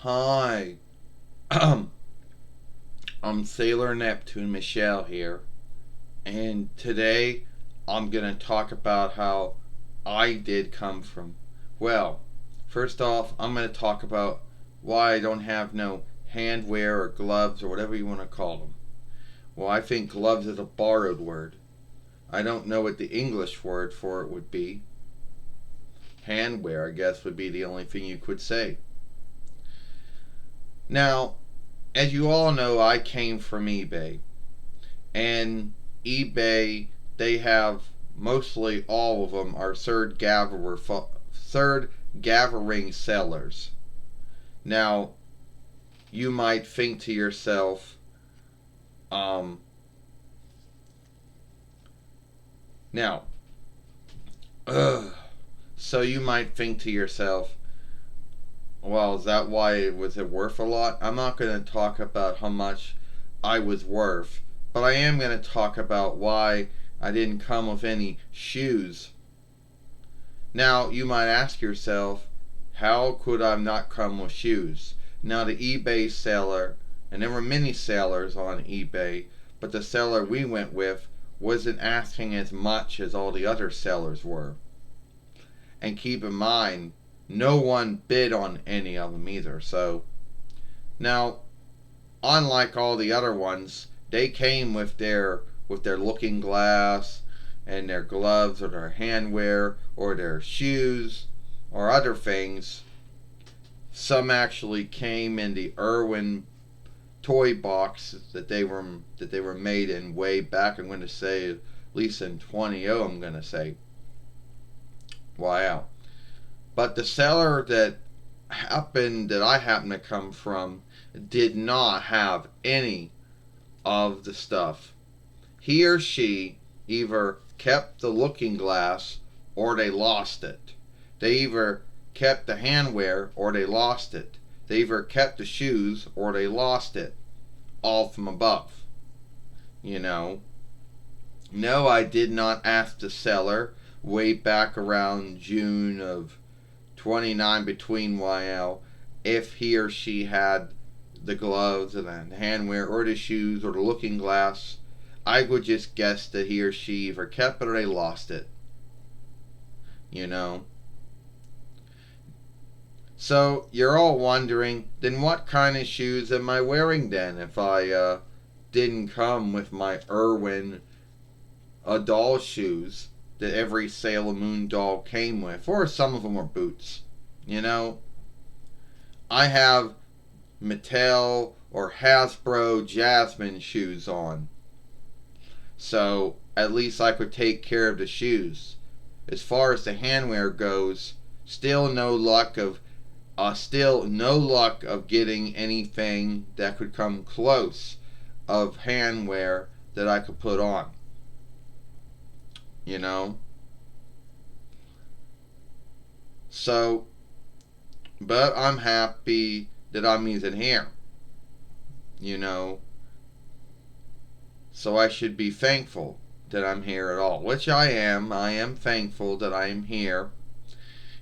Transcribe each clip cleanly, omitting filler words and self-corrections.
Hi, I'm Sailor Neptune Michelle here, and today I'm gonna talk about how I did come from. Well, first off, I'm gonna talk about why I don't have no handwear or gloves or whatever you want to call them. Well, I think gloves is a borrowed word. I don't know what the English word for it would be. Handwear, I guess, would be the only thing you could say. Now, as you all know, I came from eBay. And eBay, they have mostly all of them are third gathering sellers. Now, you might think to yourself, um, now, ugh, so you might think to yourself, well, is that why was it worth a lot? I'm not going to talk about how much I was worth, but I am going to talk about why I didn't come with any shoes. Now, you might ask yourself, how could I not come with shoes? Now, the eBay seller, and there were many sellers on eBay, but the seller we went with wasn't asking as much as all the other sellers were. And keep in mind, no one bid on any of them either. So, now, unlike all the other ones, they came with their looking glass and their gloves or their handwear or their shoes or other things. Some actually came in the Irwin toy box that they were made in way back. I'm going to say at least in 20. I'm going to say, wow. But the seller that I happened to come from did not have any of the stuff. He or she either kept the looking glass or they lost it. They either kept the handwear or they lost it. They either kept the shoes or they lost it. All from above. You know. No, I did not ask the seller way back around June of 29 between YL if he or she had the gloves and the handwear or the shoes or the looking glass. I would just guess that he or she either kept it or they lost it. You know? So you're all wondering, then what kind of shoes am I wearing then if I didn't come with my Irwin doll shoes that every Sailor Moon doll came with, or some of them were boots. You know? I have Mattel or Hasbro Jasmine shoes on. So at least I could take care of the shoes. As far as the handwear goes, still no luck of getting anything that could come close of handwear that I could put on. You know? So, but I'm happy that I'm using here. You know? So I should be thankful that I'm here at all, which I am. I am thankful that I am here,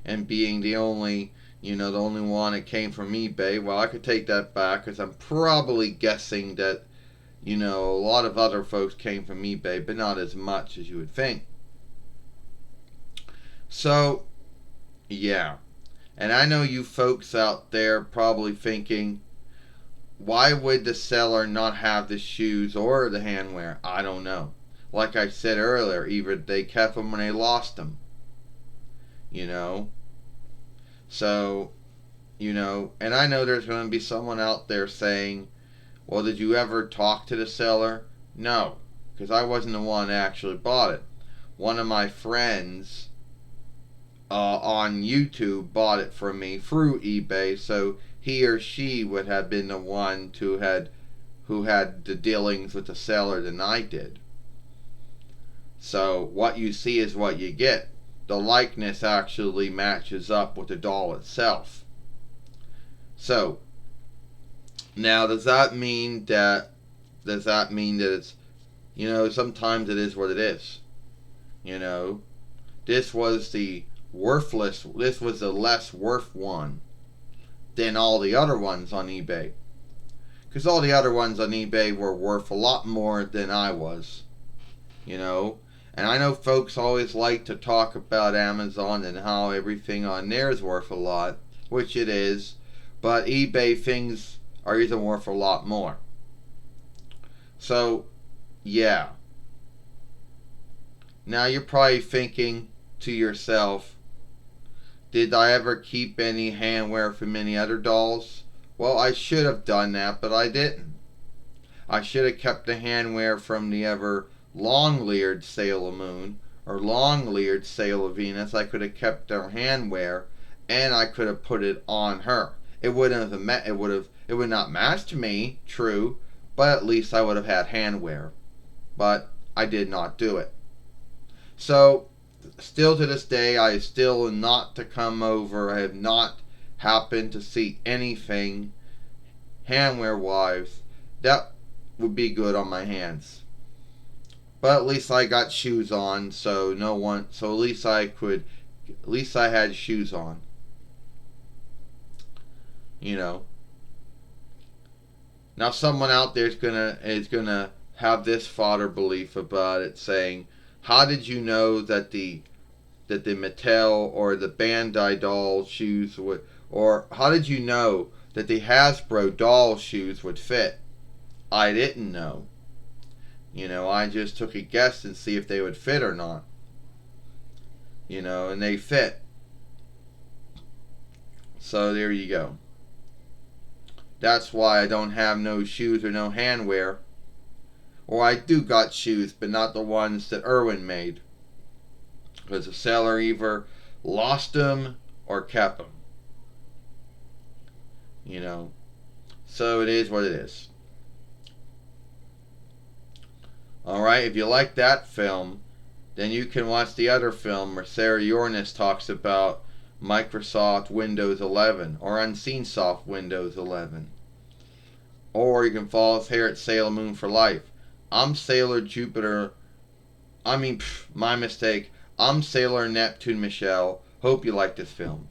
and being the only one that came from eBay. Well, I could take that back because I'm probably guessing that, a lot of other folks came from eBay, but not as much as you would think. So, yeah. And I know you folks out there probably thinking, why would the seller not have the shoes or the handwear? I don't know. Like I said earlier, either they kept them or they lost them. You know? So, and I know there's going to be someone out there saying, well, did you ever talk to the seller? No, because I wasn't the one that actually bought it. One of my friends on YouTube bought it from me through eBay, so he or she would have been the one who had the dealings with the seller than I did. So what you see is what you get. The likeness actually matches up with the doll itself. So now does that mean that it's, sometimes it is what it is. You know, this was the less worth one. than all the other ones on eBay. Because all the other ones on eBay were worth a lot more than I was, you know. And I know folks always like to talk about Amazon and how everything on there is worth a lot, which it is, but eBay things are even worth a lot more. So, yeah. Now you're probably thinking to yourself, did I ever keep any handwear from any other dolls? Well, I should have done that, but I didn't. I should have kept the handwear from the ever long-leered Sailor Moon or long-leered Sailor Venus. I could have kept their handwear, and I could have put it on her. It wouldn't have it would not match me, true, but at least I would have had handwear. But I did not do it. So, still to this day, I still not to come over. I have not happened to see anything handwear wise that would be good on my hands. But at least I got shoes on, so no one. So at least I could. At least I had shoes on. You know. Now someone out there is gonna have this fodder belief about it, saying, "How did you know that the Mattel or the Bandai doll shoes would, or how did you know that the Hasbro doll shoes would fit?" I didn't know. You know, I just took a guess and see if they would fit or not. You know, and they fit. So there you go. That's why I don't have no shoes or no handwear. Or I do got shoes, but not the ones that Irwin made. Because the seller either lost them or kept them. You know. So it is what it is. Alright, if you like that film, then you can watch the other film where Sarah Yornis talks about Microsoft Windows 11 or UnseenSoft Windows 11. Or you can follow us here at Sailor Moon for Life. I'm Sailor Jupiter. My mistake. I'm Sailor Neptune Michelle. Hope you like this film.